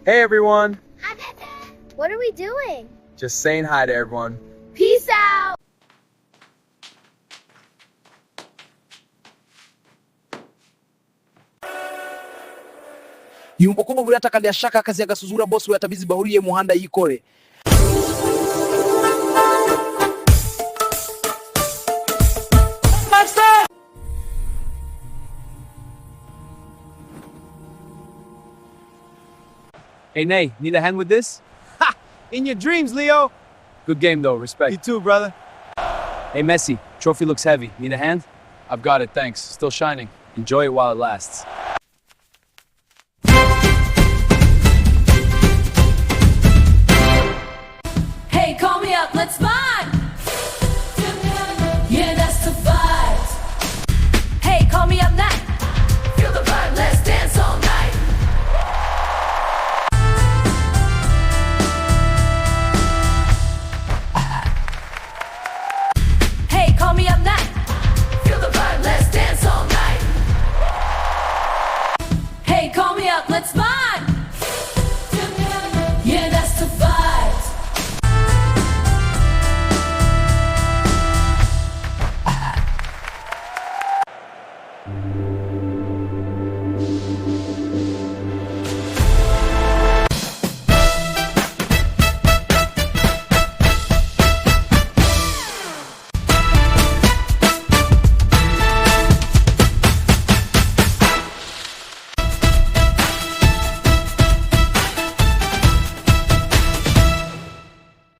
Hey everyone! What are we doing? Just saying hi to everyone. Peace out! yumva ko buri atakandi ashaka akazi agasuzura boss we atabizi bahuriye mu muhanda yikore. Hey, Nay, need a hand with this? Ha! In your dreams, Leo. Good game, though. Respect. You too, brother. Hey, Messi, trophy looks heavy. Need a hand? I've got it, thanks. Still shining. Enjoy it while it lasts. Hey, call me up, let's vibe. Yeah, that's the vibe. Hey, call me up now. Feel the vibe, let's dance all night. Hey, call me up now. Feel the vibe, let's dance all night. Hey, call me up, let's vibe.